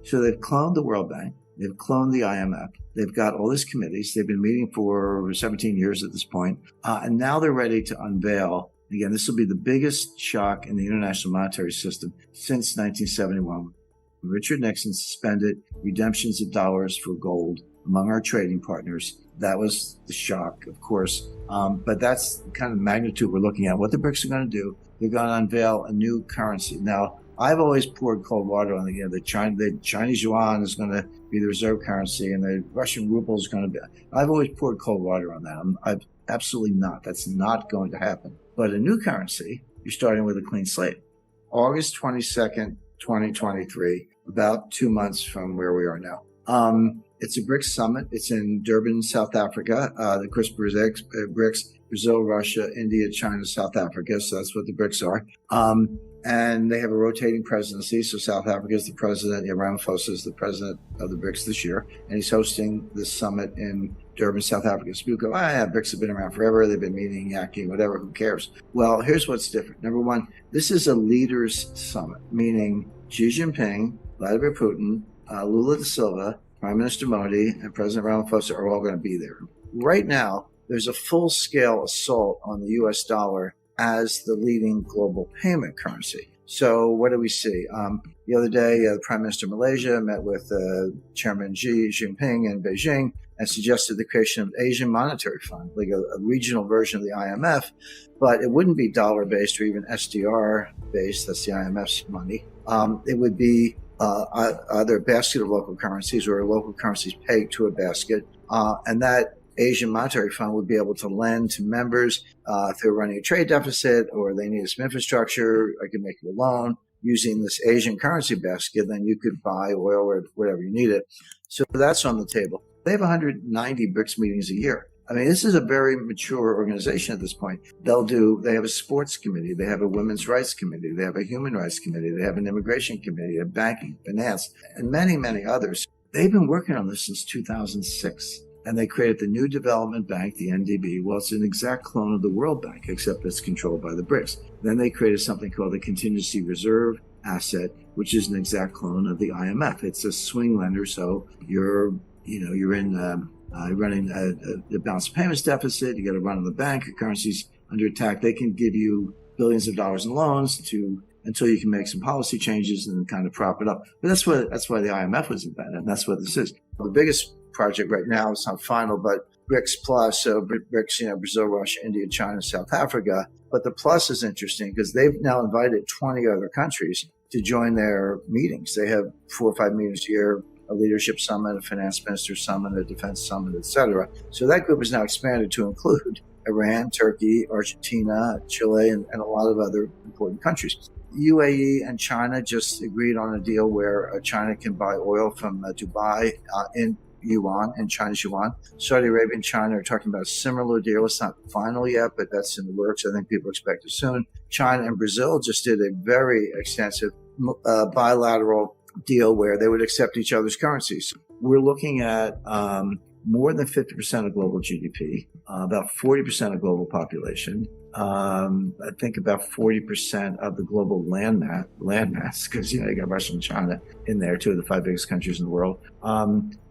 So they've cloned the World Bank. They've cloned the IMF. They've got all these committees. They've been meeting for 17 years at this point. And now they're ready to unveil. Again, this will be the biggest shock in the international monetary system since 1971. Richard Nixon suspended redemptions of dollars for gold among our trading partners. That was the shock, of course. But that's the kind of magnitude we're looking at. What the BRICS are going to do, they're going to unveil a new currency. Now, I've always poured cold water on the Chinese yuan is going to be the reserve currency, and the Russian ruble is going to be. I've always poured cold water on that. I've absolutely not. That's not going to happen. But a new currency, you're starting with a clean slate. August 22nd, 2023, about 2 months from where we are now. It's a BRICS summit. It's in Durban, South Africa. The BRICS, Brazil, Russia, India, China, South Africa. So that's what the BRICS are. And they have a rotating presidency. So South Africa is the president. Ramaphosa is the president of the BRICS this year. And he's hosting this summit in Durban, South Africa. So people go, BRICS have been around forever. They've been meeting, yakking, whatever. Who cares? Well, here's what's different. Number one, this is a leaders summit, meaning Xi Jinping, Vladimir Putin, Lula da Silva, Prime Minister Modi, and President Ramaphosa are all going to be there. Right now, there's a full-scale assault on the U.S. dollar as the leading global payment currency. So what do we see? The other day, the Prime Minister of Malaysia met with Chairman Xi Jinping in Beijing and suggested the creation of an Asian Monetary Fund, like a regional version of the IMF, but it wouldn't be dollar-based or even SDR-based. That's the IMF's money. It would be either a basket of local currencies or local currencies pegged to a basket, and that Asian Monetary Fund would be able to lend to members if they're running a trade deficit or they needed some infrastructure. I could make you a loan using this Asian currency basket. Then you could buy oil or whatever you needed. So that's on the table. They have 190 BRICS meetings a year. I mean, this is a very mature organization at this point. They have a sports committee. They have a women's rights committee. They have a human rights committee. They have an immigration committee, a banking, finance, and many, many others. They've been working on this since 2006. And they created the New Development Bank, the NDB. Well, it's an exact clone of the World Bank, except it's controlled by the BRICS. Then they created something called the Contingency Reserve Asset, which is an exact clone of the IMF. It's a swing lender, so you're running a balance of payments deficit. You got to run on the bank. Your currency's under attack. They can give you billions of dollars in loans until you can make some policy changes and kind of prop it up. But that's why the IMF was invented, and that's what this is. The biggest project right now is not final, but BRICS Plus, so BRICS, Brazil, Russia, India, China, South Africa. But the Plus is interesting because they've now invited 20 other countries to join their meetings. They have 4 or 5 meetings a year, a leadership summit, a finance minister summit, a defense summit, etc. So that group is now expanded to include Iran, Turkey, Argentina, Chile, and a lot of other important countries. UAE and China just agreed on a deal where China can buy oil from Dubai in yuan and China's yuan. Saudi Arabia and China are talking about a similar deal. It's not final yet, but that's in the works. I think people expect it soon. China and Brazil just did a very extensive bilateral deal where they would accept each other's currencies. We're looking at more than 50% of global GDP, about 40% of global population. I think about 40% of the global landmass, because you got Russia and China in there, 2 of the 5 biggest countries in the world.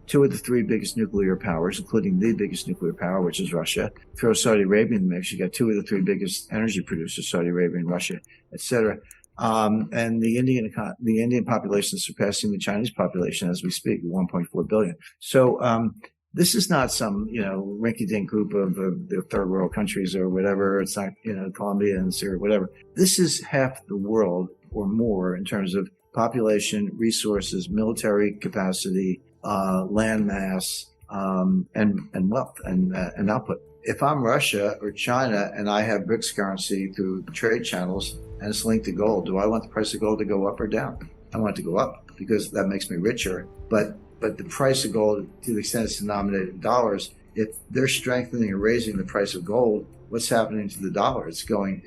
2 of the 3 biggest nuclear powers, including the biggest nuclear power, which is Russia. Throw Saudi Arabia in the mix, you got 2 of the 3 biggest energy producers, Saudi Arabia and Russia, etc. And the Indian population is surpassing the Chinese population as we speak, 1.4 billion. So this is not some rinky-dink group of the third world countries or whatever. It's not Colombia and Syria, whatever. This is half the world or more in terms of population, resources, military capacity, land mass, and wealth and output. If I'm Russia or China and I have BRICS currency through trade channels and it's linked to gold, do I want the price of gold to go up or down? I want it to go up because that makes me richer. But the price of gold, to the extent it's denominated in dollars, if they're strengthening or raising the price of gold, what's happening to the dollar? It's going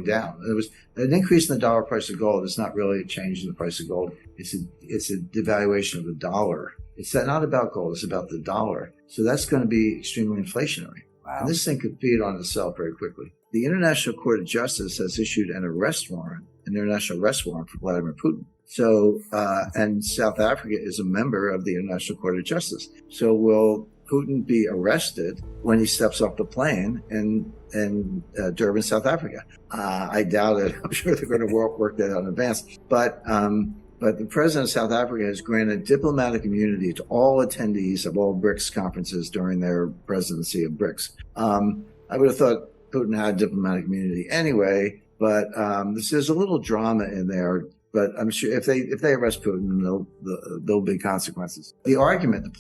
down. There was an increase in the dollar price of gold. It's not really a change in the price of gold. It's a devaluation of the dollar. It's not about gold. It's about the dollar. So that's going to be extremely inflationary. Wow. And this thing could feed on itself very quickly. The International Court of Justice has issued an international arrest warrant for Vladimir Putin. And South Africa is a member of the International Court of Justice. So will Putin be arrested when he steps off the plane in Durban, South Africa? I doubt it. I'm sure they're going to work that out in advance. But the president of South Africa has granted diplomatic immunity to all attendees of all Brics conferences during their presidency of Brics. I would have thought Putin had diplomatic immunity anyway, but there's a little drama in there. But I'm sure if they arrest Putin, there'll be consequences. The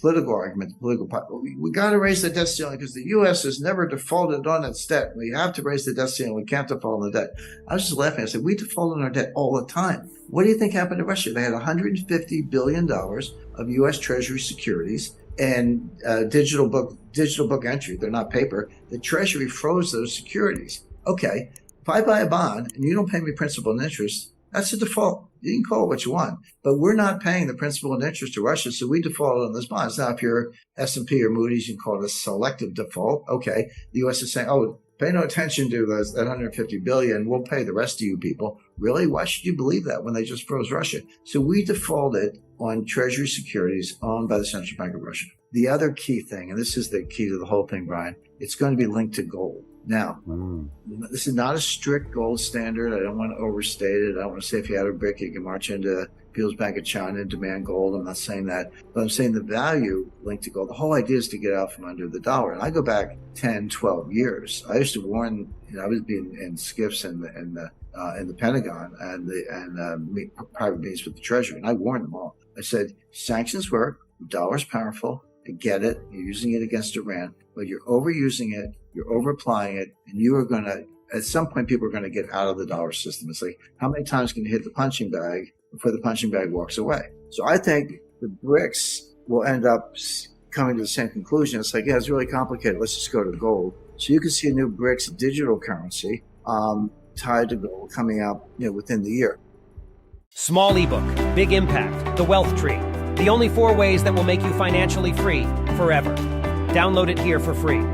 political part, we got to raise the debt ceiling because the U.S. has never defaulted on its debt. We have to raise the debt ceiling. We can't default on the debt. I was just laughing. I said, we default on our debt all the time. What do you think happened to Russia? They had $150 billion of U.S. Treasury securities and digital book entry. They're not paper. The Treasury froze those securities. Okay, if I buy a bond and you don't pay me principal and interest, that's a default. You can call it what you want, but we're not paying the principal and interest to Russia, so we defaulted on those bonds. Now, if you're S&P or Moody's, you can call it a selective default. Okay, the U.S. is saying, oh, pay no attention to that $150 billion. We'll pay the rest of you people. Really? Why should you believe that when they just froze Russia? So we defaulted on Treasury securities owned by the Central Bank of Russia. The other key thing, and this is the key to the whole thing, Brian, it's going to be linked to gold. Now, this is not a strict gold standard. I don't want to overstate it. I don't want to say if you had a brick, you can march into People's Bank of China and demand gold. I'm not saying that. But I'm saying the value linked to gold. The whole idea is to get out from under the dollar. And I go back 10, 12 years. I used to warn, I was being in skiffs in the Pentagon and private meetings with the Treasury. And I warned them all. I said, sanctions work. The dollar's powerful. I get it. You're using it against Iran, but you're overusing it. You're over-applying it, and you are going to, at some point, people are going to get out of the dollar system. It's like, how many times can you hit the punching bag before the punching bag walks away? So I think the Brics will end up coming to the same conclusion. It's like, yeah, it's really complicated. Let's just go to gold. So you can see a new Brics digital currency tied to gold coming out within the year. Small ebook, big impact, the wealth tree. The only 4 ways that will make you financially free forever. Download it here for free.